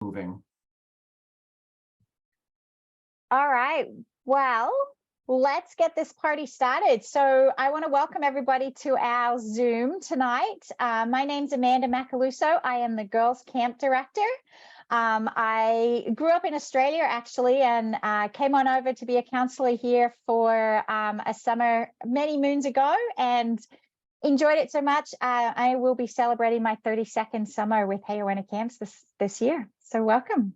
moving. All right, well, let's get this party started. So I want to welcome everybody to our Zoom tonight. My name's Amanda Macaluso. I am the Girls Camp Director. I grew up in Australia actually, and came on over to be a counselor here for a summer many moons ago, and enjoyed it so much. I will be celebrating my 32nd summer with Hayo-Went-Ha Camps this year. So welcome.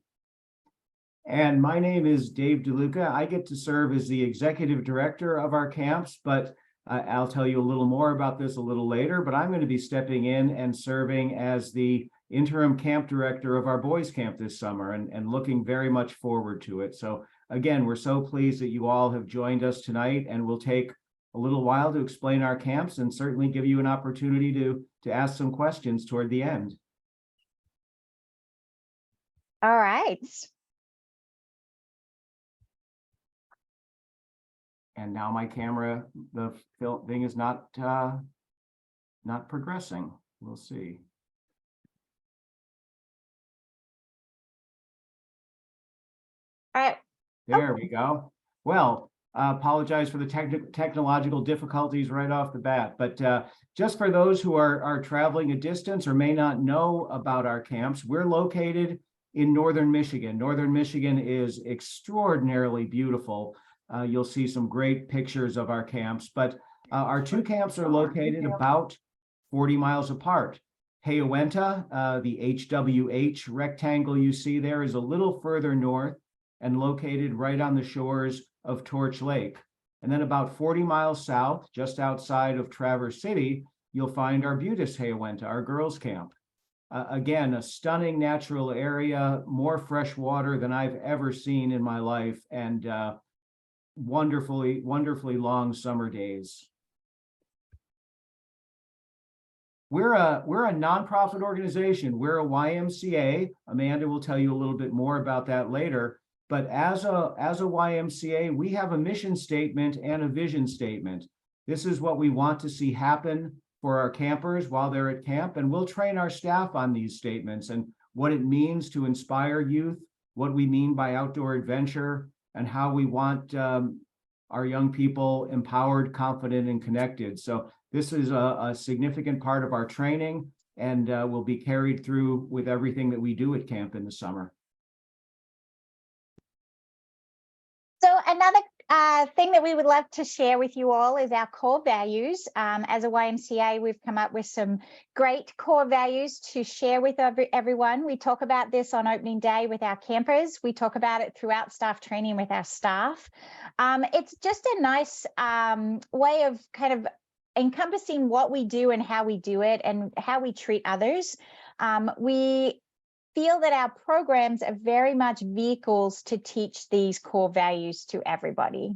And my name is Dave DeLuca. I get to serve as the executive director of our camps, but I'll tell you a little more about this a little later, but I'm going to be stepping in and serving as the interim camp director of our boys camp this summer, and looking very much forward to it. So again, we're so pleased that you all have joined us tonight, and we'll take a little while to explain our camps and certainly give you an opportunity to ask some questions toward the end. All right. And now my camera, the thing is not progressing. We'll see. All right. There we go. Well, apologize for the technological difficulties right off the bat, but just for those who are traveling a distance or may not know about our camps, we're located in northern Michigan. Northern Michigan is extraordinarily beautiful. You'll see some great pictures of our camps, but our two camps are located about 40 miles apart. Hayo-Went-Ha, the HWH rectangle you see there, is a little further north and located right on the shores of Torch Lake. And then about 40 miles south, just outside of Traverse City, you'll find our Butis Hayo-Went-Ha, our girls camp. Again, a stunning natural area, more fresh water than I've ever seen in my life, and wonderfully long summer days. We're a nonprofit organization. We're a YMCA. Amanda will tell you a little bit more about that later. But as a YMCA, we have a mission statement and a vision statement. This is what we want to see happen for our campers while they're at camp, and we'll train our staff on these statements and what it means to inspire youth, what we mean by outdoor adventure, and how we want our young people empowered, confident, and connected. So this is a significant part of our training, and will be carried through with everything that we do at camp in the summer. So another thing that we would love to share with you all is our core values. As a YMCA, we've come up with some great core values to share with everyone. We talk about this on opening day with our campers. We talk about it throughout staff training with our staff. It's just a nice way of kind of encompassing what we do and how we do it and how we treat others. We feel that our programs are very much vehicles to teach these core values to everybody.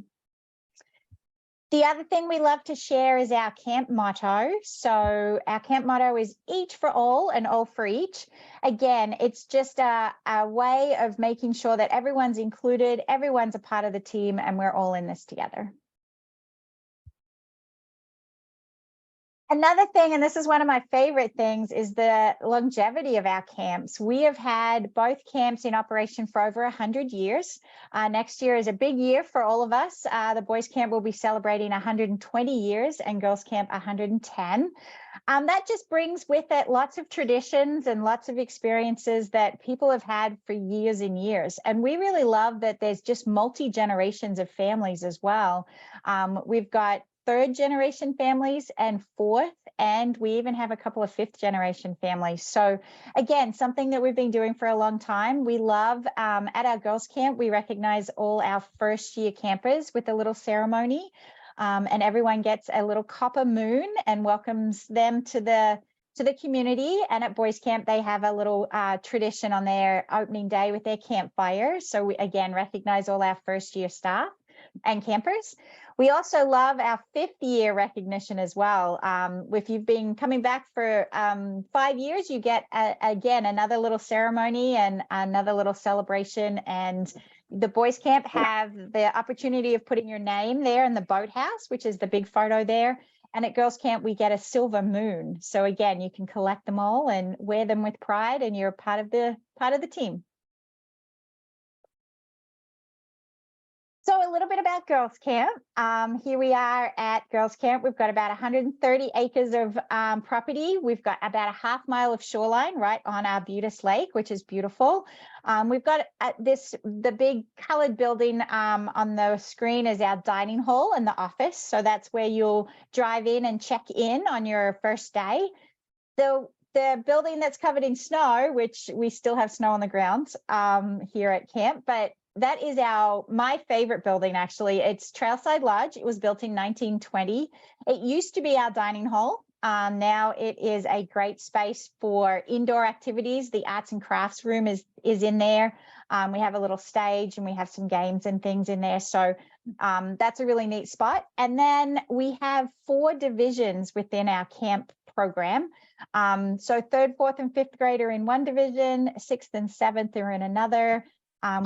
The other thing we love to share is our camp motto. So our camp motto is each for all and all for each. Again, it's just a way of making sure that everyone's included, everyone's a part of the team, and we're all in this together. Another thing, and this is one of my favorite things, is the longevity of our camps. We have had both camps in operation for over 100 years. Next year is a big year for all of us. The boys camp will be celebrating 120 years and girls camp 110. That just brings with it lots of traditions and lots of experiences that people have had for years and years. And we really love that there's just multi-generations of families as well. We've got third generation families and fourth, and we even have a couple of fifth generation families. So again, something that we've been doing for a long time. We love at our girls camp, we recognize all our first year campers with a little ceremony, and everyone gets a little copper moon and welcomes them to the community. And at boys camp, they have a little tradition on their opening day with their campfire. So we again recognize all our first year staff and campers. We also love our 5th year recognition as well. If you've been coming back for 5 years, you get again another little ceremony and another little celebration. And the boys camp have the opportunity of putting your name there in the boathouse, which is the big photo there. And at girls camp, we get a silver moon. So again, you can collect them all and wear them with pride, and you're part of the team. So a little bit about Girls Camp. Here we are at Girls Camp. We've got about 130 acres of property. We've got about a half mile of shoreline right on our Butis Lake, which is beautiful. We've got the big colored building on the screen is our dining hall and the office. So that's where you'll drive in and check in on your first day. The building that's covered in snow, which we still have snow on the ground here at camp, but that is my favorite building, actually. It's Trailside Lodge. It was built in 1920. It used to be our dining hall. Now it is a great space for indoor activities. The arts and crafts room is in there. We have a little stage and we have some games and things in there. So that's a really neat spot. And then we have 4 divisions within our camp program. So 3rd, 4th, and 5th grade are in one division, 6th and 7th are in another.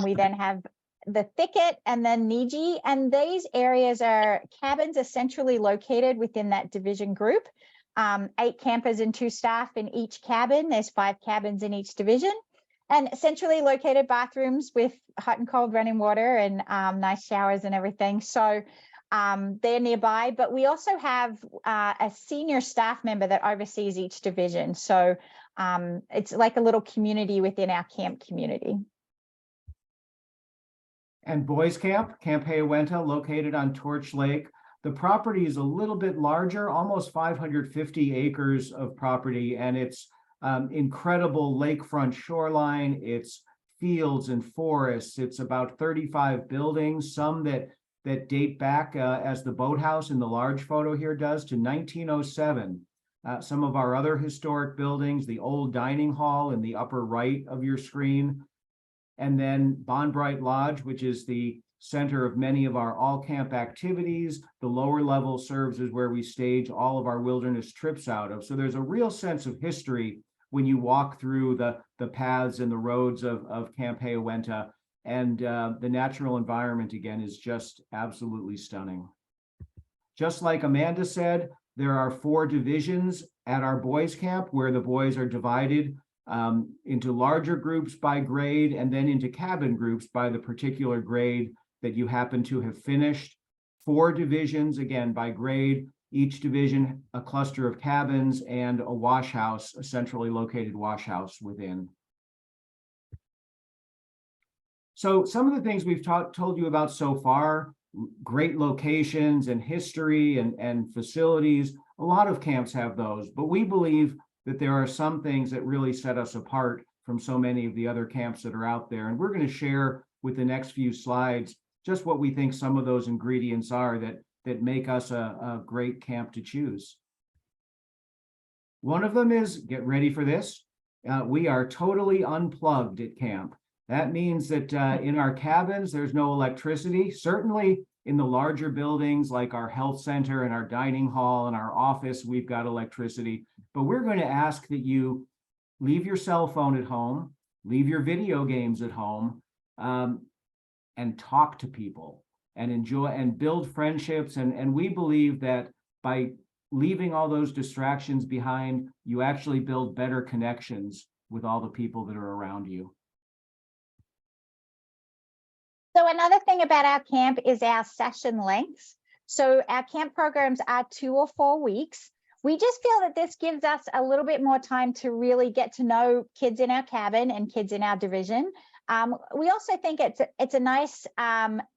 We then have the Thicket and then Niji, and these areas are cabins essentially located within that division group. 8 campers and 2 staff in each cabin. There's 5 cabins in each division, and centrally located bathrooms with hot and cold running water and nice showers and everything. So they're nearby, but we also have a senior staff member that oversees each division. So it's like a little community within our camp community. And Boys Camp, Camp Hayo Went-Ha, located on Torch Lake. The property is a little bit larger, almost 550 acres of property, and it's incredible lakefront shoreline. It's fields and forests. It's about 35 buildings, some that date back, as the boathouse in the large photo here does, to 1907. Some of our other historic buildings, the old dining hall in the upper right of your screen, and then Bonbright Lodge, which is the center of many of our all-camp activities. The lower level serves as where we stage all of our wilderness trips out of. So there's a real sense of history when you walk through the paths and the roads of Camp Hayo Went-Ha. And the natural environment, again, is just absolutely stunning. Just like Amanda said, there are 4 divisions at our boys camp where the boys are divided into larger groups by grade and then into cabin groups by the particular grade that you happen to have finished. 4 divisions, again, by grade, each division a cluster of cabins and a wash house, a centrally located wash house within. So some of the things we've told you about so far, great locations and history and facilities, a lot of camps have those, but we believe that there are some things that really set us apart from so many of the other camps that are out there. And we're going to share with the next few slides just what we think some of those ingredients are that make us a great camp to choose. One of them is, get ready for this, we are totally unplugged at camp. That means that in our cabins, there's no electricity. Certainly in the larger buildings like our health center and our dining hall and our office, we've got electricity. But we're going to ask that you leave your cell phone at home, leave your video games at home, and talk to people and enjoy and build friendships. And we believe that by leaving all those distractions behind, you actually build better connections with all the people that are around you. So another thing about our camp is our session lengths. So our camp programs are 2 or 4 weeks. We just feel that this gives us a little bit more time to really get to know kids in our cabin and kids in our division. We also think it's a nice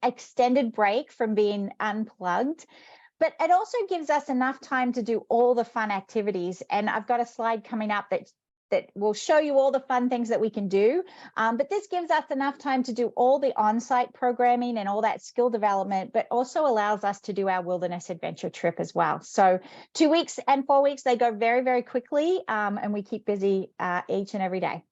extended break from being unplugged, but it also gives us enough time to do all the fun activities. And I've got a slide coming up that will show you all the fun things that we can do. But this gives us enough time to do all the on-site programming and all that skill development, but also allows us to do our wilderness adventure trip as well. So 2 weeks and 4 weeks, they go very, very quickly, and we keep busy each and every day.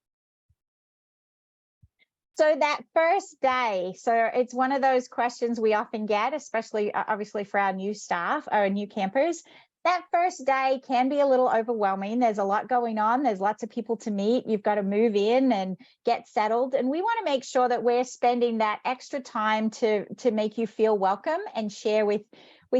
So that first day, so it's one of those questions we often get, especially obviously for our new staff or new campers. That first day can be a little overwhelming. There's a lot going on. There's lots of people to meet. You've got to move in and get settled. And we want to make sure that we're spending that extra time to make you feel welcome and share with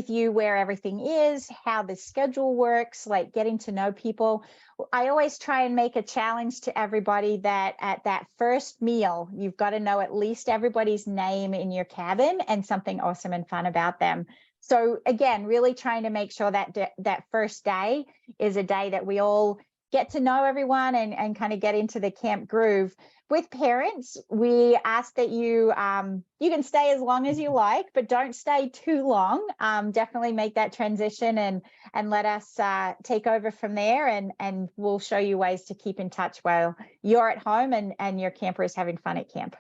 you where everything is, how the schedule works, like getting to know people. I always try and make a challenge to everybody that at that first meal, you've got to know at least everybody's name in your cabin and something awesome and fun about them. So again, really trying to make sure that that first day is a day that we all get to know everyone and kind of get into the camp groove. With parents, we ask that you can stay as long as you like, but don't stay too long. Definitely make that transition and let us take over from there, and we'll show you ways to keep in touch while you're at home and your camper is having fun at camp.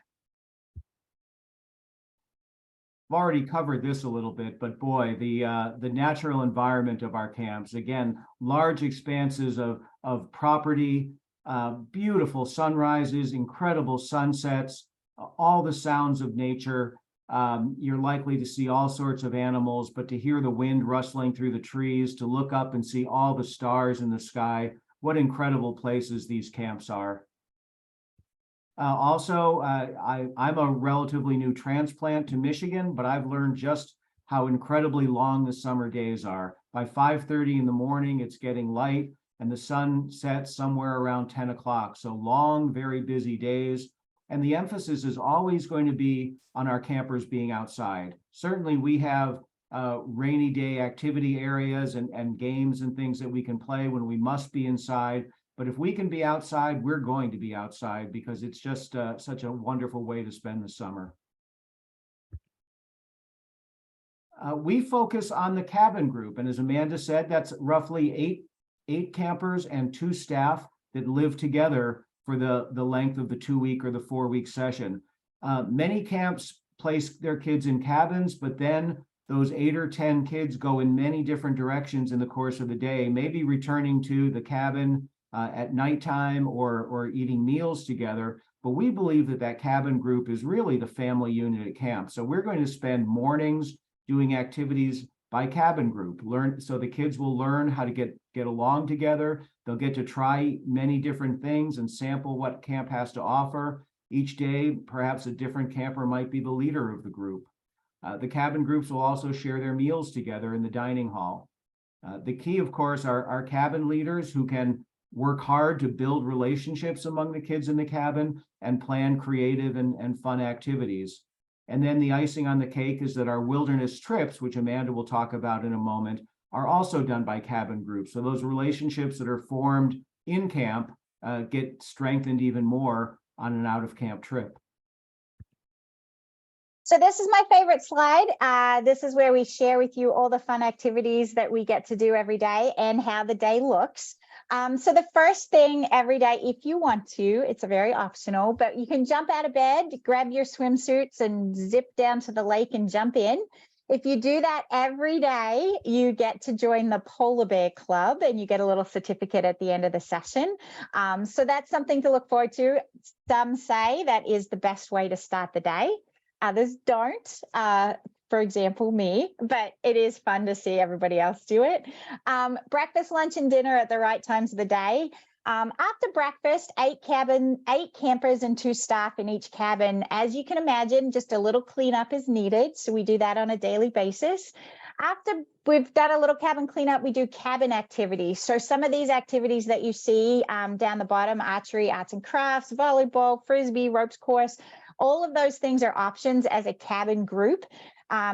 I've already covered this a little bit, but boy, the natural environment of our camps, again, large expanses of property, beautiful sunrises, incredible sunsets, all the sounds of nature. You're likely to see all sorts of animals, but to hear the wind rustling through the trees, to look up and see all the stars in the sky, what incredible places these camps are. Also, I'm a relatively new transplant to Michigan, but I've learned just how incredibly long the summer days are. By 5:30 in the morning, it's getting light and the sun sets somewhere around 10 o'clock. So long, very busy days. And the emphasis is always going to be on our campers being outside. Certainly we have rainy day activity areas and games and things that we can play when we must be inside. But if we can be outside, we're going to be outside because it's just such a wonderful way to spend the summer. We focus on the cabin group. And as Amanda said, that's roughly eight campers and 2 staff that live together for the length of the 2-week or the 4-week session. Many camps place their kids in cabins, but then those 8 or 10 kids go in many different directions in the course of the day, maybe returning to the cabin at nighttime or eating meals together. But we believe that cabin group is really the family unit at camp. So we're going to spend mornings doing activities by cabin group, so the kids will learn how to get along together. They'll get to try many different things and sample what camp has to offer. Each day, perhaps a different camper might be the leader of the group. The cabin groups will also share their meals together in the dining hall. The key, of course, are our cabin leaders who can work hard to build relationships among the kids in the cabin and plan creative and fun activities. And then the icing on the cake is that our wilderness trips, which Amanda will talk about in a moment, are also done by cabin groups. So those relationships that are formed in camp get strengthened even more on an out-of-camp trip. So this is my favorite slide. This is where we share with you all the fun activities that we get to do every day and how the day looks. So the first thing every day, if you want to, it's a very optional, but you can jump out of bed, grab your swimsuits and zip down to the lake and jump in. If you do that every day, you get to join the Polar Bear Club and you get a little certificate at the end of the session. So that's something to look forward to. Some say that is the best way to start the day. Others don't. For example, me, but it is fun to see everybody else do it. Breakfast, lunch, and dinner at the right times of the day. After breakfast, 8 campers and 2 staff in each cabin. As you can imagine, just a little cleanup is needed. So we do that on a daily basis. After we've done a little cabin cleanup, we do cabin activities. So some of these activities that you see down the bottom, archery, arts and crafts, volleyball, frisbee, ropes course, all of those things are options as a cabin group.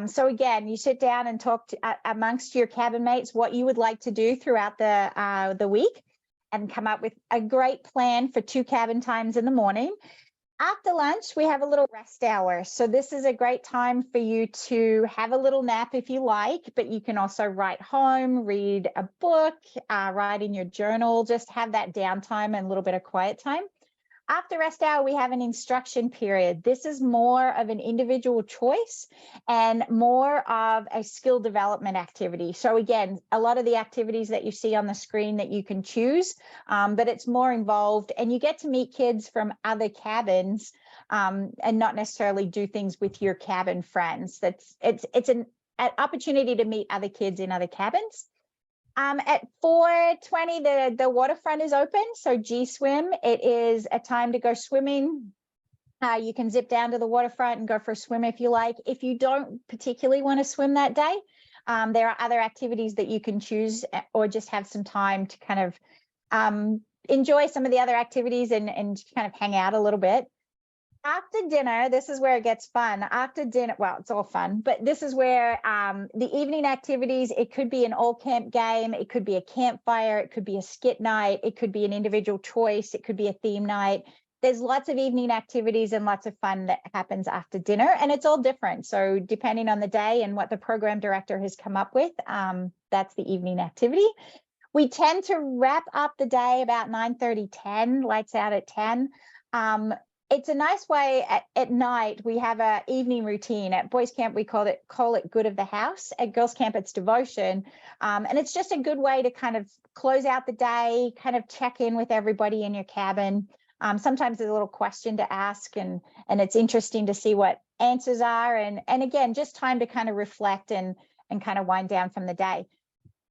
So again, you sit down and talk amongst your cabin mates what you would like to do throughout the week and come up with a great plan for 2 cabin times in the morning. After lunch, we have a little rest hour. So this is a great time for you to have a little nap if you like, but you can also write home, read a book, write in your journal, just have that downtime and a little bit of quiet time. After rest hour, we have an instruction period. This is more of an individual choice and more of a skill development activity. So again, a lot of the activities that you see on the screen that you can choose, but it's more involved and you get to meet kids from other cabins and not necessarily do things with your cabin friends. It's an opportunity to meet other kids in other cabins. At 4:20, the waterfront is open. So G-Swim, it is a time to go swimming. You can zip down to the waterfront and go for a swim if you like. If you don't particularly want to swim that day, there are other activities that you can choose, or just have some time to kind of enjoy some of the other activities and kind of hang out a little bit. After dinner, this is where it gets fun. After dinner, well, it's all fun, but this is where the evening activities, it could be an all camp game, it could be a campfire, it could be a skit night, it could be an individual choice, it could be a theme night. There's lots of evening activities and lots of fun that happens after dinner, and it's all different. So depending on the day and what the program director has come up with, that's the evening activity. We tend to wrap up the day about 9:30, 10, lights out at 10. It's a nice way at night. We have an evening routine. At boys camp, we call it good of the house. At girls camp, it's devotion. And it's just a good way to kind of close out the day, kind of check in with everybody in your cabin. Sometimes there's a little question to ask, and it's interesting to see what answers are. And again, just time to kind of reflect and kind of wind down from the day.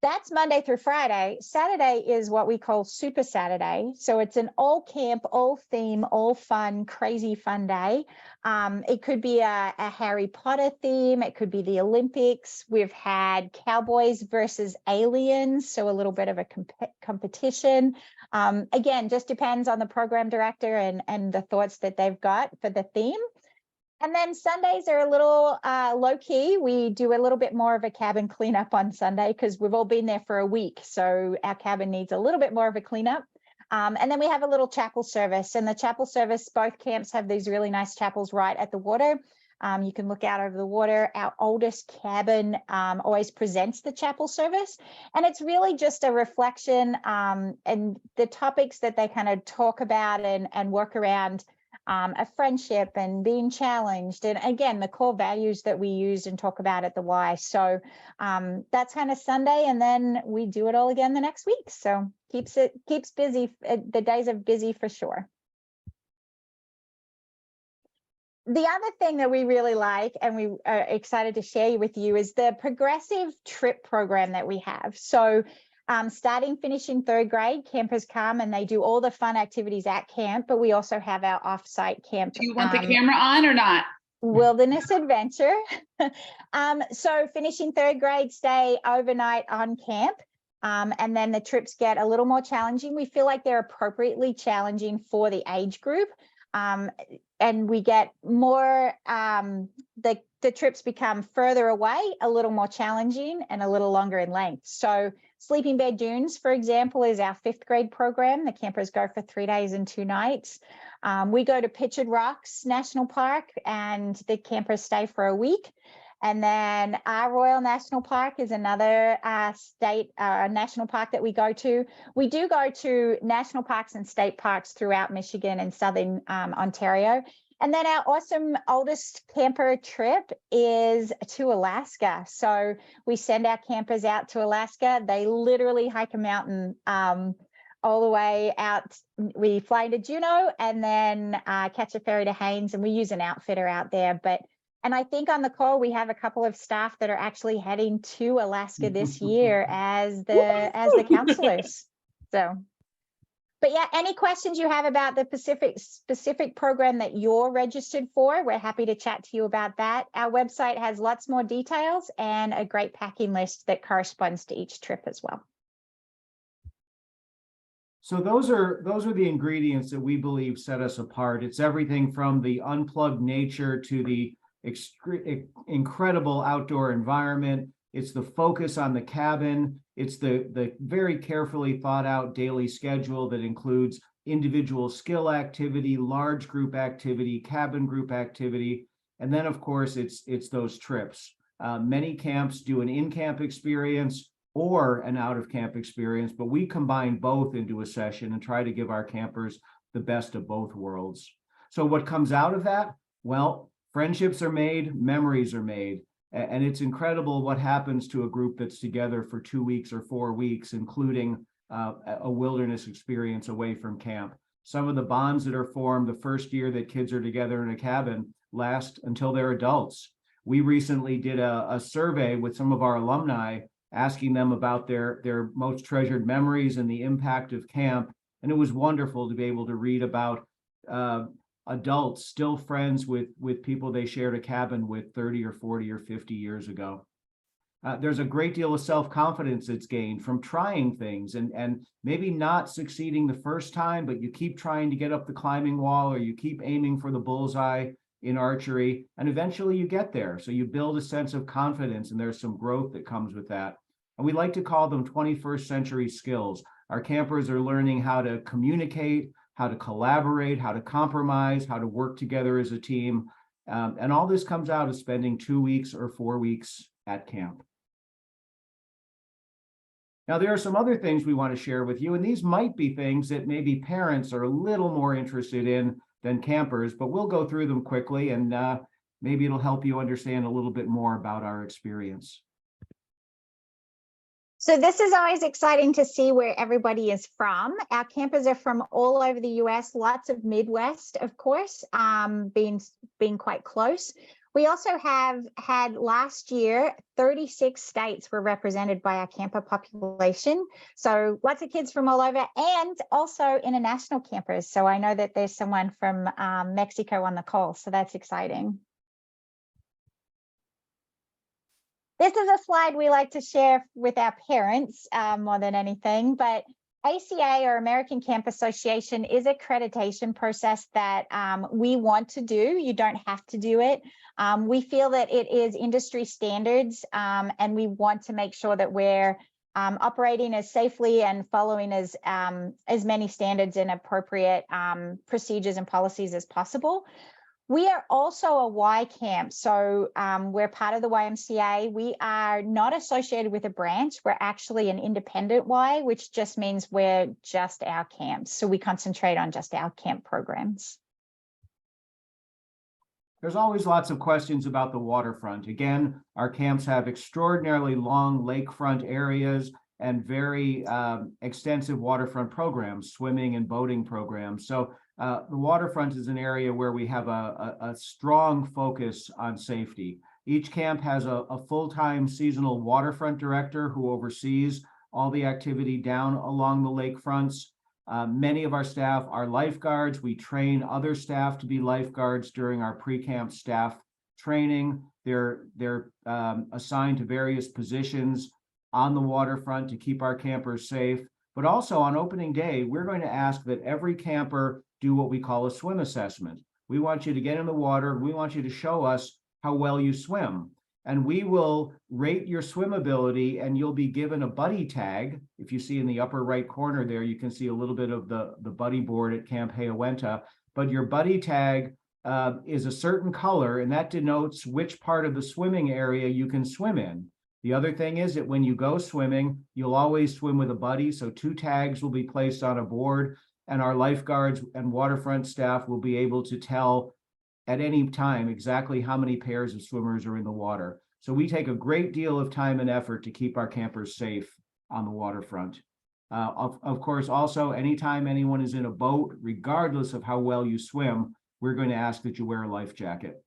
That's Monday through Friday. Saturday is what we call Super Saturday. So it's an all camp, all theme, all fun, crazy fun day. It could be a Harry Potter theme. It could be the Olympics. We've had cowboys versus aliens, so a little bit of a competition. Again, just depends on the program director and the thoughts that they've got for the theme. And then Sundays are a little low key. We do a little bit more of a cabin cleanup on Sunday because we've all been there for a week. So our cabin needs a little bit more of a cleanup. And then we have a little chapel service, and the chapel service, both camps have these really nice chapels right at the water. You can look out over the water. Our oldest cabin always presents the chapel service, and it's really just a reflection and the topics that they kind of talk about and work around. A friendship and being challenged, and again the core values that we use and talk about at the Y. So that's kind of Sunday, and then we do it all again the next week. So keeps busy. The days are busy for sure. The other thing that we really like and we are excited to share with you is the progressive trip program that we have. So finishing third grade, campers come and they do all the fun activities at camp, but we also have our offsite camp. Do you want the camera on or not? Wilderness adventure. So finishing third grade stay overnight on camp. And then the trips get a little more challenging. We feel like they're appropriately challenging for the age group. And we get more, the trips become further away, a little more challenging and a little longer in length. So Sleeping Bear Dunes, for example, is our 5th grade program. The campers go for 3 days and 2 nights. We go to Pictured Rocks National Park and the campers stay for a week. And then our Royal National Park is another state national park that we go to. We do go to national parks and state parks throughout Michigan and Southern Ontario. And then our awesome oldest camper trip is to Alaska. So we send our campers out to Alaska. They literally hike a mountain all the way out. We fly into Juneau and then catch a ferry to Haines, and we use an outfitter out there. And I think on the call, we have a couple of staff that are actually heading to Alaska this year as the counselors. So, but yeah, any questions you have about the specific program that you're registered for, we're happy to chat to you about that. Our website has lots more details and a great packing list that corresponds to each trip as well. So those are the ingredients that we believe set us apart. It's everything from the unplugged nature to the incredible outdoor environment. It's the focus on the cabin. It's the very carefully thought out daily schedule that includes individual skill activity, large group activity, cabin group activity. And then of course it's those trips. Many camps do an in-camp experience or an out-of-camp experience, but we combine both into a session and try to give our campers the best of both worlds. So what comes out of that? Well, friendships are made, memories are made, and it's incredible what happens to a group that's together for 2 weeks or 4 weeks, including a wilderness experience away from camp. Some of the bonds that are formed the first year that kids are together in a cabin last until they're adults. We recently did a survey with some of our alumni asking them about their most treasured memories and the impact of camp. And it was wonderful to be able to read about adults still friends with people they shared a cabin with 30 or 40 or 50 years ago. There's a great deal of self-confidence that's gained from trying things and maybe not succeeding the first time, but you keep trying to get up the climbing wall, or you keep aiming for the bullseye in archery, and eventually you get there. So you build a sense of confidence, and there's some growth that comes with that. And we like to call them 21st century skills. Our campers are learning how to communicate, how to collaborate, how to compromise, how to work together as a team. And all this comes out of spending 2 weeks or 4 weeks at camp. Now, there are some other things we want to share with you, and these might be things that maybe parents are a little more interested in than campers, but we'll go through them quickly, and maybe it'll help you understand a little bit more about our experience. So this is always exciting to see where everybody is from. Our campers are from all over the US, lots of Midwest, of course, being quite close. We also have had last year, 36 states were represented by our camper population. So lots of kids from all over, and also international campers. So I know that there's someone from Mexico on the call, so that's exciting. This is a slide we like to share with our parents more than anything, but ACA, or American Camp Association, is an accreditation process that we want to do. You don't have to do it. We feel that it is industry standards, and we want to make sure that we're operating as safely and following as many standards and appropriate procedures and policies as possible. We are also a Y camp, so we're part of the YMCA. We are not associated with a branch. We're actually an independent Y, which just means we're just our camps. So we concentrate on just our camp programs. There's always lots of questions about the waterfront. Again, our camps have extraordinarily long lakefront areas and very extensive waterfront programs, swimming and boating programs. So the waterfront is an area where we have a strong focus on safety. Each camp has a full-time seasonal waterfront director who oversees all the activity down along the lakefronts. Many of our staff are lifeguards. We train other staff to be lifeguards during our pre-camp staff training. They're assigned to various positions on the waterfront to keep our campers safe. But also on opening day, we're going to ask that every camper do what we call a swim assessment. We want you to get in the water. We want you to show us how well you swim. And we will rate your swim ability, and you'll be given a buddy tag. If you see in the upper right corner there, you can see a little bit of the buddy board at Camp Hayo Went-Ha. But your buddy tag is a certain color, and that denotes which part of the swimming area you can swim in. The other thing is that when you go swimming, you'll always swim with a buddy. So 2 tags will be placed on a board, and our lifeguards and waterfront staff will be able to tell at any time exactly how many pairs of swimmers are in the water. So we take a great deal of time and effort to keep our campers safe on the waterfront. Of course, also, anytime anyone is in a boat, regardless of how well you swim, we're going to ask that you wear a life jacket.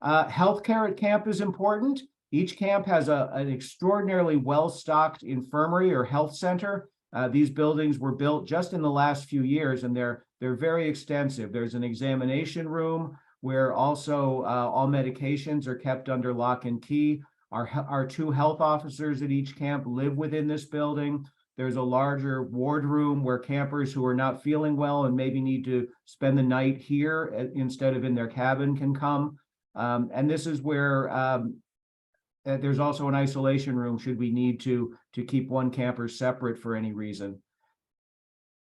Healthcare at camp is important. Each camp has an extraordinarily well-stocked infirmary or health center. These buildings were built just in the last few years, and they're very extensive. There's an examination room where also all medications are kept under lock and key. Our 2 health officers at each camp live within this building. There's a larger ward room where campers who are not feeling well and maybe need to spend the night here instead of in their cabin can come. And this is where there's also an isolation room should we need to keep one camper separate for any reason.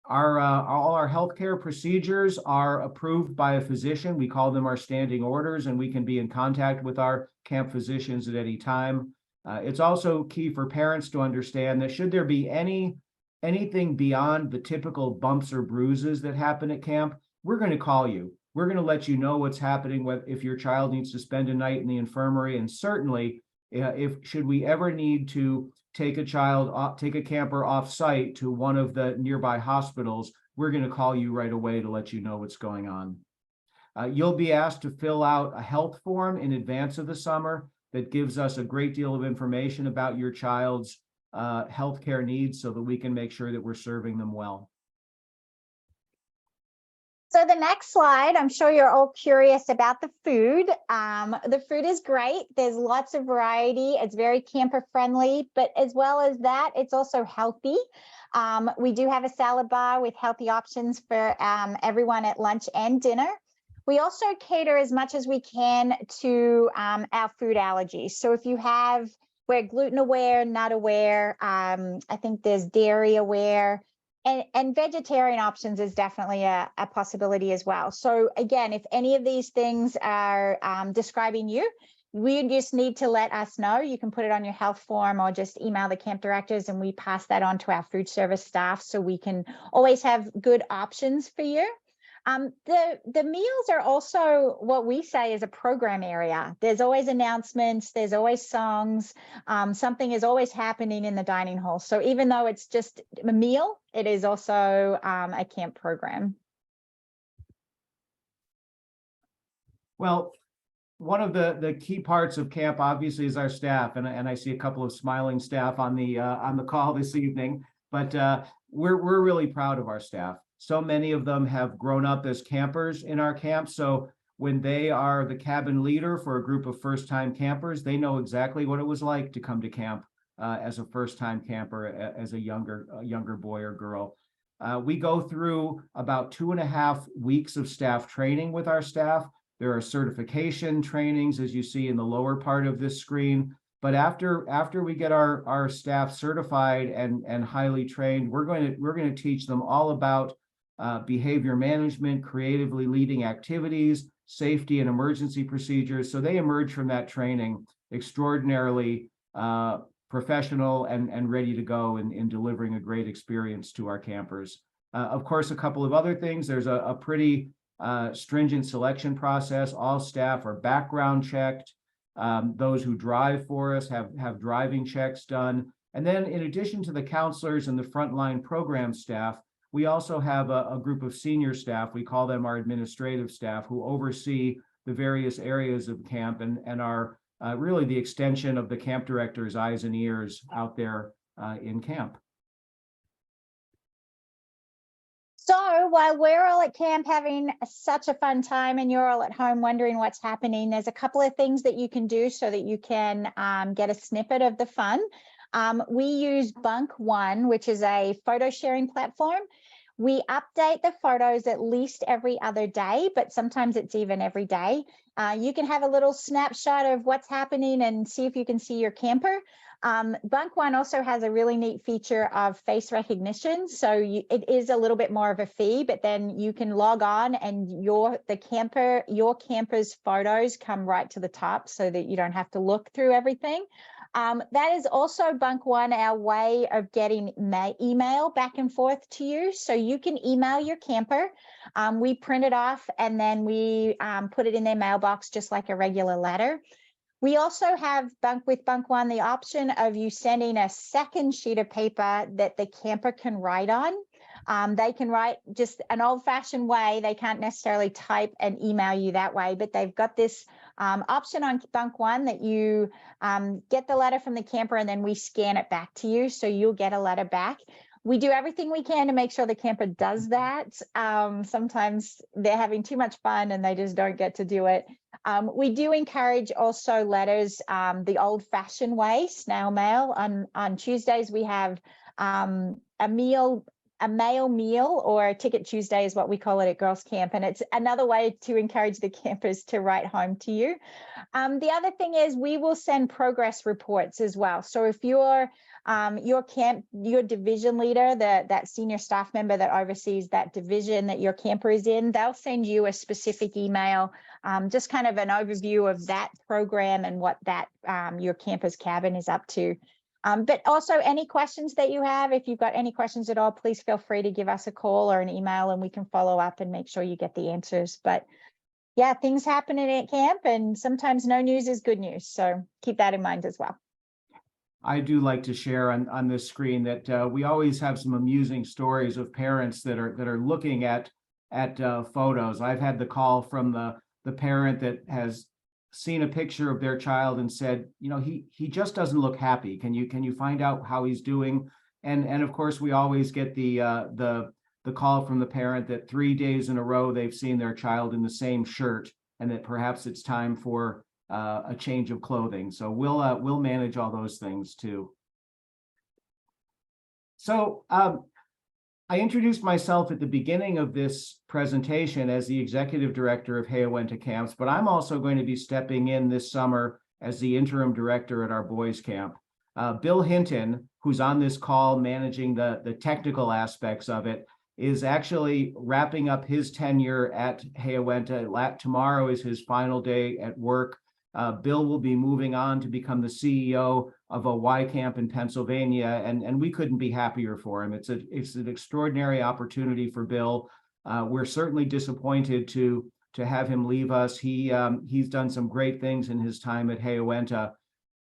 All our healthcare procedures are approved by a physician. We call them our standing orders, and we can be in contact with our camp physicians at any time. It's also key for parents to understand that should there be anything beyond the typical bumps or bruises that happen at camp, we're going to call you. We're going to let you know what's happening if your child needs to spend a night in the infirmary, and certainly should we ever need to take a camper off site to one of the nearby hospitals, we're going to call you right away to let you know what's going on. You'll be asked to fill out a health form in advance of the summer. that gives us a great deal of information about your child's healthcare needs so that we can make sure that we're serving them well. So the next slide, I'm sure you're all curious about the food. The food is great. There's lots of variety. It's very camper friendly, but as well as that, it's also healthy. We do have a salad bar with healthy options for everyone at lunch and dinner. We also cater as much as we can to our food allergies. So if you have, we're gluten aware, nut aware, I think there's dairy aware, and vegetarian options is definitely a possibility as well. So again, if any of these things are describing you, we just need to let us know. You can put it on your health form or just email the camp directors and we pass that on to our food service staff so we can always have good options for you. The meals are also what we say is a program area. There's always announcements, there's always songs, something is always happening in the dining hall. So even though it's just a meal, it is also a camp program. Well, one of the key parts of camp obviously is our staff, and I see a couple of smiling staff on the call this evening, but we're really proud of our staff. So many of them have grown up as campers in our camp. So when they are the cabin leader for a group of first-time campers, they know exactly what it was like to come to camp as a first-time camper, as a younger boy or girl. We go through about 2.5 weeks of staff training with our staff. There are certification trainings, as you see in the lower part of this screen. But after we get our staff certified and highly trained, we're going to teach them all about behavior management, creatively leading activities, safety and emergency procedures. So they emerge from that training extraordinarily professional and ready to go in delivering a great experience to our campers. Of course, a couple of other things. There's a pretty stringent selection process. All staff are background checked. Those who drive for us have driving checks done. And then in addition to the counselors and the frontline program staff, we also have a group of senior staff. We call them our administrative staff, who oversee the various areas of camp and are really the extension of the camp director's eyes and ears out there in camp. So while we're all at camp having such a fun time and you're all at home wondering what's happening, there's a couple of things that you can do so that you can get a snippet of the fun. We use Bunk One, which is a photo sharing platform. We update the photos at least every other day, but sometimes it's even every day. You can have a little snapshot of what's happening and see if you can see your camper. Bunk One also has a really neat feature of face recognition. So it is a little bit more of a fee, but then you can log on and your camper's photos come right to the top so that you don't have to look through everything. That is also Bunk One, our way of getting email back and forth to you. So you can email your camper. We print it off and then we put it in their mailbox just like a regular letter. We also have with Bunk One the option of you sending a second sheet of paper that the camper can write on. They can write just an old-fashioned way. They can't necessarily type and email you that way, but they've got this option on Bunk One that you get the letter from the camper and then we scan it back to you. So you'll get a letter back. We do everything we can to make sure the camper does that. Sometimes they're having too much fun and they just don't get to do it. We do encourage also letters the old-fashioned way, snail mail. On Tuesdays, we have a mail meal, or Ticket Tuesday is what we call it at Girls Camp. And it's another way to encourage the campers to write home to you. The other thing is we will send progress reports as well. So if your division leader, that senior staff member that oversees that division that your camper is in, they'll send you a specific email, just kind of an overview of that program and what that your camper's cabin is up to. But also any questions that you have, if you've got any questions at all, please feel free to give us a call or an email and we can follow up and make sure you get the answers. But yeah, things happening at camp and sometimes no news is good news. So keep that in mind as well. I do like to share on this screen that we always have some amusing stories of parents that are looking at photos. I've had the call from the parent that has seen a picture of their child and said, you know, he just doesn't look happy. Can you find out how he's doing? And of course, we always get the call from the parent that 3 days in a row they've seen their child in the same shirt, and that perhaps it's time for a change of clothing. So we'll manage all those things too. So I introduced myself at the beginning of this presentation as the executive director of Hayo-Went-Ha Camps, but I'm also going to be stepping in this summer as the interim director at our boys camp. Bill Hinton, who's on this call managing the technical aspects of it, is actually wrapping up his tenure at Hayo-Went-Ha. Tomorrow is his final day at work. Bill will be moving on to become the CEO of a Y camp in Pennsylvania, and we couldn't be happier for him. It's an extraordinary opportunity for Bill. We're certainly disappointed to have him leave us. He's done some great things in his time at Hayo-Went-Ha.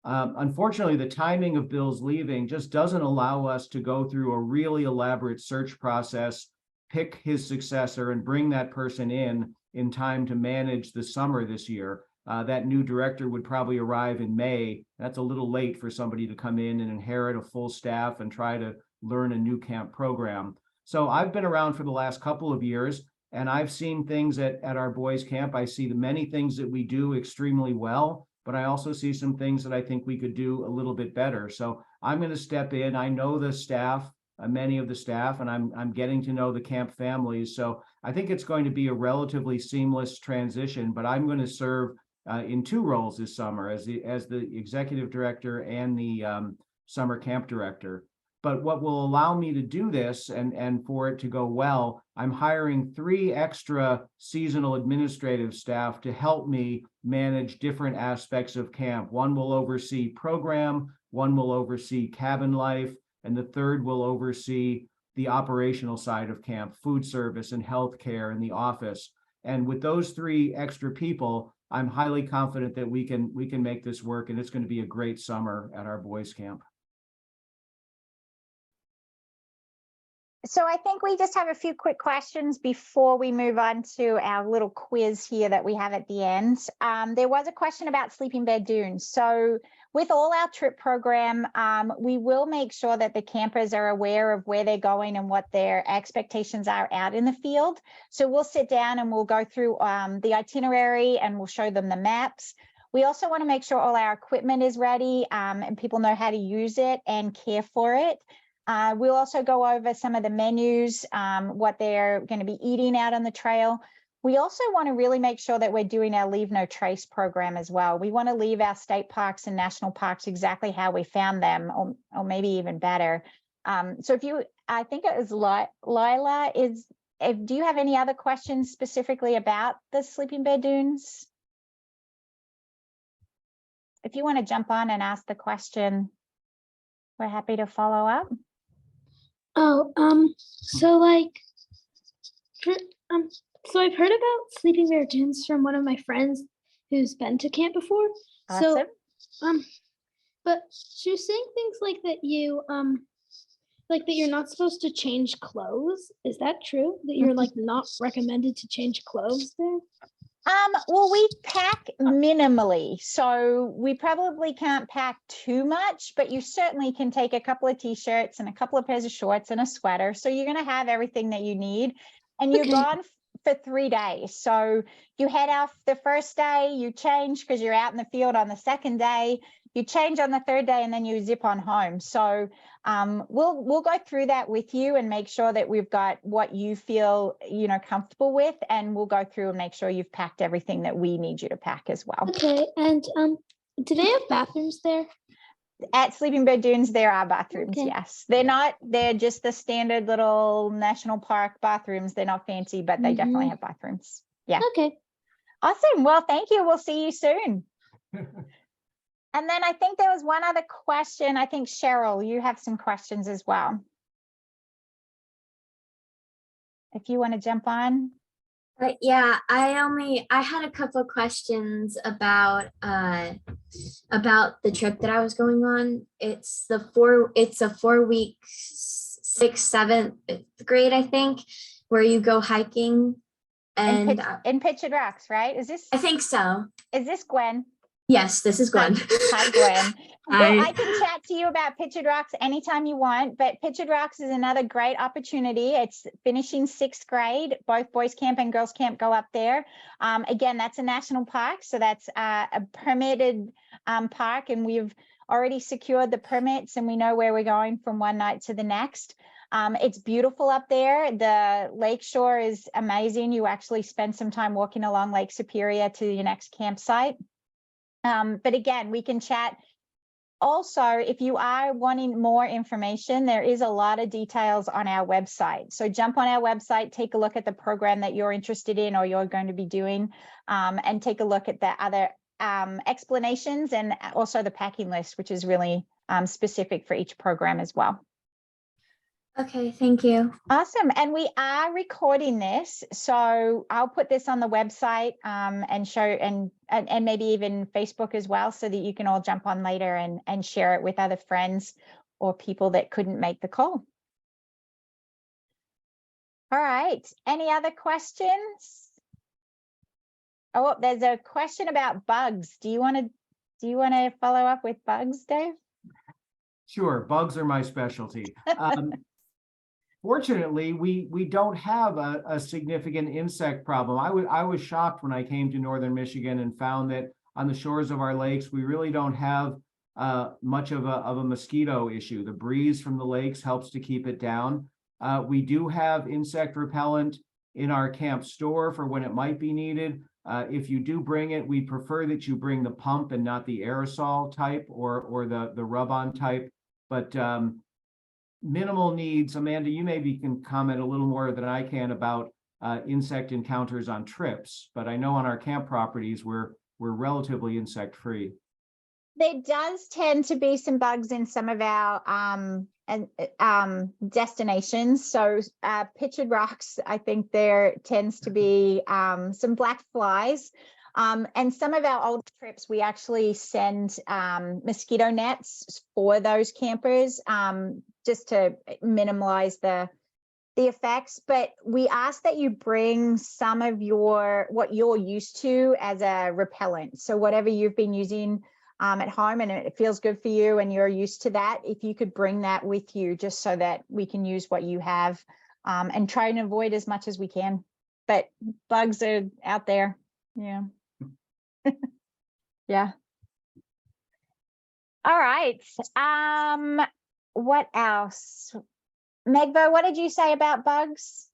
Unfortunately, the timing of Bill's leaving just doesn't allow us to go through a really elaborate search process, pick his successor, and bring that person in time to manage the summer this year. That new director would probably arrive in May. That's a little late for somebody to come in and inherit a full staff and try to learn a new camp program. So I've been around for the last couple of years, and I've seen things at our boys camp. I see the many things that we do extremely well, but I also see some things that I think we could do a little bit better. So I'm going to step in. I know the staff, many of the staff, and I'm getting to know the camp families. So I think it's going to be a relatively seamless transition, but I'm going to serve in two roles this summer as the executive director and the summer camp director. But what will allow me to do this and for it to go well, I'm hiring 3 extra seasonal administrative staff to help me manage different aspects of camp. One will oversee program, one will oversee cabin life, and the third will oversee the operational side of camp, food service and healthcare and the office. And with those 3 extra people, I'm highly confident that we can make this work, and it's going to be a great summer at our boys camp. So I think we just have a few quick questions before we move on to our little quiz here that we have at the end. There was a question about sleeping bed dunes. So with all our trip program, we will make sure that the campers are aware of where they're going and what their expectations are out in the field. So we'll sit down and we'll go through the itinerary and we'll show them the maps. We also want to make sure all our equipment is ready and people know how to use it and care for it. We'll also go over some of the menus, what they're going to be eating out on the trail. We also want to really make sure that we're doing our Leave No Trace program as well. We want to leave our state parks and national parks exactly how we found them, or maybe even better. So I think it was Lila, do you have any other questions specifically about the sleeping bed dunes? If you want to jump on and ask the question, we're happy to follow up. So I've heard about sleeping bear dunes from one of my friends who's been to camp before. Awesome. So, but she was saying things like that you're not supposed to change clothes. Is that true? That you're like not recommended to change clothes there? Well, we pack minimally, so we probably can't pack too much, but you certainly can take a couple of t-shirts and a couple of pairs of shorts and a sweater. So you're going to have everything that you need, and you're gone for 3 days. So you head off the first day, you change because you're out in the field on the second day, you change on the third day, and then you zip on home. So we'll go through that with you and make sure that we've got what you feel, comfortable with, and we'll go through and make sure you've packed everything that we need you to pack as well. Okay, and do they have bathrooms there? At Sleeping Bed Dunes, there are bathrooms, Okay. yes. They're just the standard little national park bathrooms. They're not fancy, but they definitely have bathrooms. Yeah. Okay. Awesome. Well, thank you. We'll see you soon. And then I think there was one other question. I think, Cheryl, you have some questions as well. If you want to jump on. Yeah, I had a couple of questions about the trip that I was going on. It's a 4-week, 6th, 7th grade, I think, where you go hiking And In Pictured Rocks, right? I think so. Is this Gwen? Yes, this is Gwen. Hi, Gwen. Well, Hi. I can chat to you about Pictured Rocks anytime you want, but Pictured Rocks is another great opportunity. It's finishing 6th grade. Both boys camp and girls camp go up there. Again, that's a national park, so that's a permitted park, and we've already secured the permits, and we know where we're going from one night to the next. It's beautiful up there. The lakeshore is amazing. You actually spend some time walking along Lake Superior to your next campsite. But again, we can chat. Also, if you are wanting more information, there is a lot of details on our website. So jump on our website, take a look at the program that you're interested in or you're going to be doing, and take a look at the other explanations and also the packing list, which is really specific for each program as well. Okay, thank you. Awesome. And we are recording this, so I'll put this on the website and show and maybe even Facebook as well, so that you can all jump on later and share it with other friends or people that couldn't make the call. All right. Any other questions? Oh, there's a question about bugs. Do you want to follow up with bugs, Dave? Sure, bugs are my specialty. Fortunately, we don't have a significant insect problem. I was shocked when I came to northern Michigan and found that on the shores of our lakes, we really don't have much of a mosquito issue. The breeze from the lakes helps to keep it down. We do have insect repellent in our camp store for when it might be needed. If you do bring it, we prefer that you bring the pump and not the aerosol type or the rub-on type. But minimal needs. Amanda, you maybe can comment a little more than I can about insect encounters on trips, but I know on our camp properties we're relatively insect free. There does tend to be some bugs in some of our destinations. So Pictured Rocks, I think there tends to be some black flies. And some of our old trips, we actually send mosquito nets for those campers, just to minimize the effects. But we ask that you bring some of what you're used to as a repellent. So whatever you've been using at home and it feels good for you and you're used to that, if you could bring that with you just so that we can use what you have and try and avoid as much as we can. But bugs are out there. Yeah. Yeah. All right. What else? Megbo, what did you say about bugs?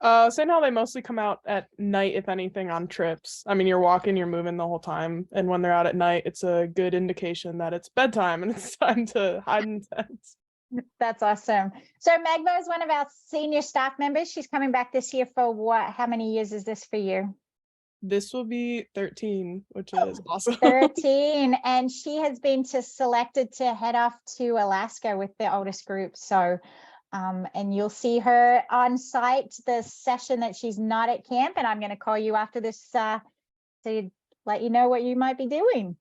Saying how they mostly come out at night, if anything, on trips. I mean, you're walking, you're moving the whole time, and when they're out at night, it's a good indication that it's bedtime and it's time to hide in tents. That's awesome. So Megbo is one of our senior staff members. She's coming back this year for what? How many years is this for you? This will be 13, which is awesome. 13, and she has been selected to head off to Alaska with the oldest group. So and you'll see her on site the session that she's not at camp, and I'm going to call you after this to let you know what you might be doing.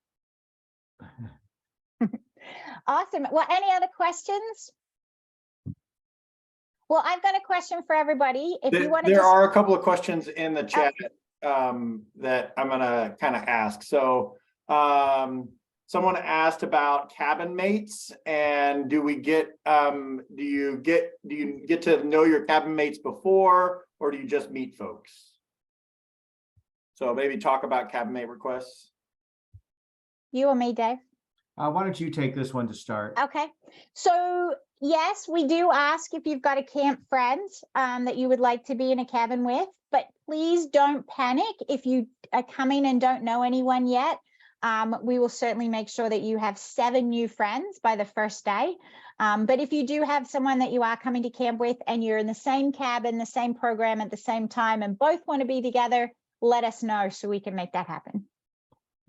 Awesome. Well, any other questions? Well, I've got a question for everybody. If you want to, there are a couple of questions in the chat that I'm gonna kind of ask. So someone asked about cabin mates, and do you get to know your cabin mates before, or do you just meet folks? So maybe talk about cabin mate requests. you or me, Dave? Why don't you take this one to start? Okay. So yes, we do ask if you've got a camp friend that you would like to be in a cabin with, but please don't panic if you are coming and don't know anyone yet. We will certainly make sure that you have 7 new friends by the first day. But if you do have someone that you are coming to camp with and you're in the same cabin, the same program at the same time, and both want to be together, let us know so we can make that happen.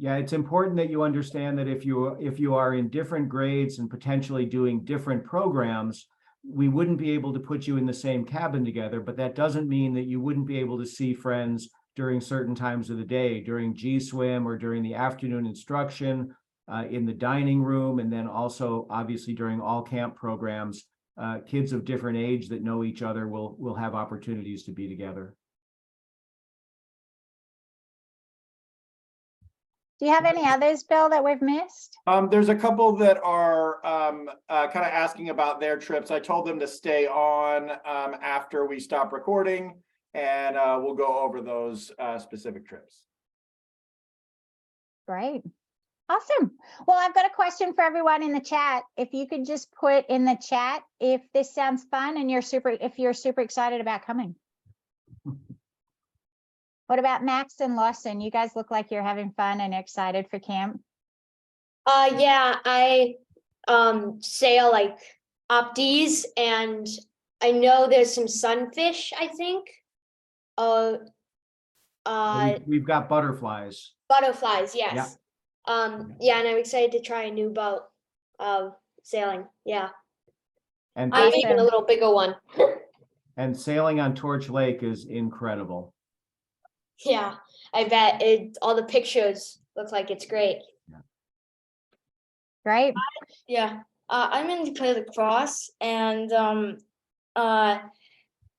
Yeah, it's important that you understand that if you are in different grades and potentially doing different programs, we wouldn't be able to put you in the same cabin together, but that doesn't mean that you wouldn't be able to see friends during certain times of the day, during G-Swim or during the afternoon instruction, in the dining room, and then also obviously during all camp programs. Kids of different age that know each other will have opportunities to be together. Do you have any others, Bill, that we've missed? There's a couple that are kind of asking about their trips. I told them to stay on after we stop recording, and we'll go over those specific trips. Great. Awesome. Well, I've got a question for everyone in the chat. If you could just put in the chat if this sounds fun and if you're super excited about coming. What about Max and Lawson? You guys look like you're having fun and excited for camp. Yeah, I sail like opties, and I know there's some sunfish, I think. We've got butterflies. Butterflies, yes. Yeah. Yeah, and I'm excited to try a new boat sailing. Yeah. And I'm even a little bigger one. and sailing on Torch Lake is incredible. Yeah, I bet all the pictures look like it's great. Right? Yeah, I'm in to play lacrosse, and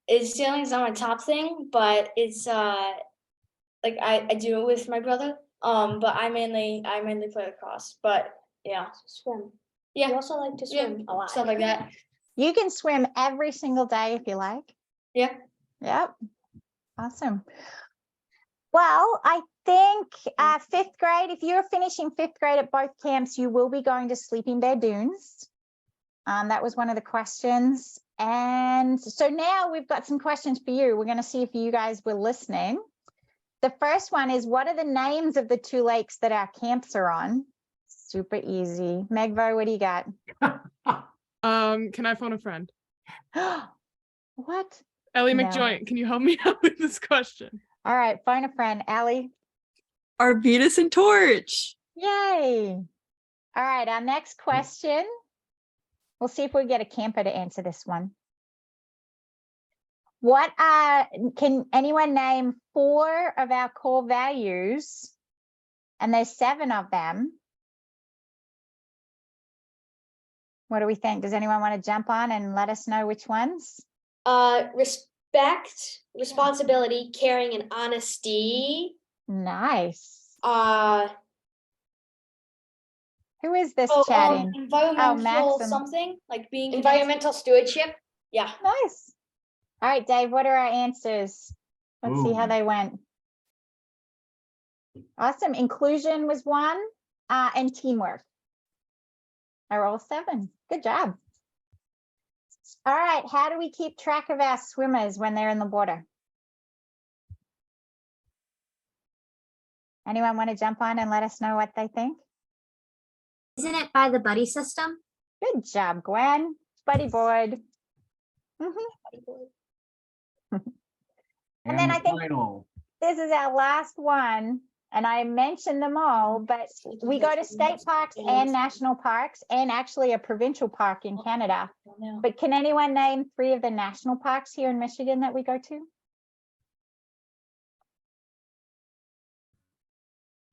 sailing's not my top thing, but it's like I do it with my brother. But I mainly play lacrosse. But yeah, swim. Yeah, I also like to swim a lot. Stuff like that. You can swim every single day if you like. Yeah. Yep. Awesome. Well, I think 5th grade, if you're finishing 5th grade at both camps, you will be going to Sleeping Bear Dunes. That was one of the questions. And so now we've got some questions for you. We're going to see if you guys were listening. The first one is, what are the names of the 2 lakes that our camps are on? Super easy. Megvo, what do you got? Can I phone a friend? What? Ellie No. McJoint, can you help me out with this question? All right, phone a friend. Allie. Arbutus and Torch. Yay. All right, our next question. We'll see if we get a camper to answer this one. What can anyone name 4 of our core values? And there's 7 of them. What do we think? Does anyone want to jump on and let us know which ones? Respect, responsibility, caring, and honesty. Nice. Who is this chatting? Environmental something, like being environmental stewardship. Yeah. Nice. All right, Dave, what are our answers? Let's see how Ooh. they went. Awesome. Inclusion was 1, and teamwork are all 7. Good job. All right, how do we keep track of our swimmers when they're in the water? Anyone want to jump on and let us know what they think? Isn't it by the buddy system? Good job, Gwen. Buddy board. And then I think this is our last one, and I mentioned them all, but we go to state parks and national parks, and actually a provincial park in Canada. But can anyone name 3 of the national parks here in Michigan that we go to?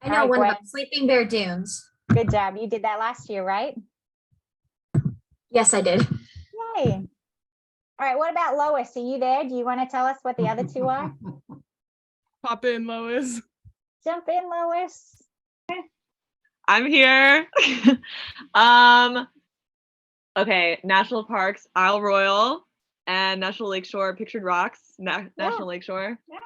I know All right, one Gwen. about Sleeping Bear Dunes. Good job. You did that last year, right? Yes, I did. Yay. All right, what about Lois? Are you there? Do you want to tell us what the other 2 are? Pop in, Lois. Jump in, Lois. I'm here. Okay, national parks, Isle Royal and National Lakeshore, Pictured Rocks, National Lakeshore. Yeah.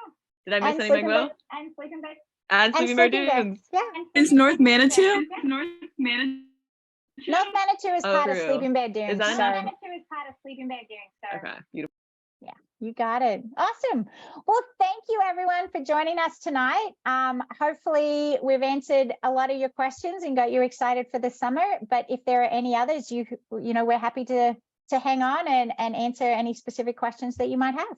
Did I miss any, Sleeping Megbo? Bear- And Sleeping Bear. And Sleeping Bear Sleeping Bear. Dunes. Yeah. Is North Manitou? North Manitou is Oh, part of true. Sleeping Bear Dunes. Is that so- another- Manitou is part of Sleeping Bear Dunes. So Okay, beautiful. you got it. Awesome. Well, thank you everyone for joining us tonight. Hopefully we've answered a lot of your questions and got you excited for the summer. But if there are any others, you know, we're happy to hang on and answer any specific questions that you might have.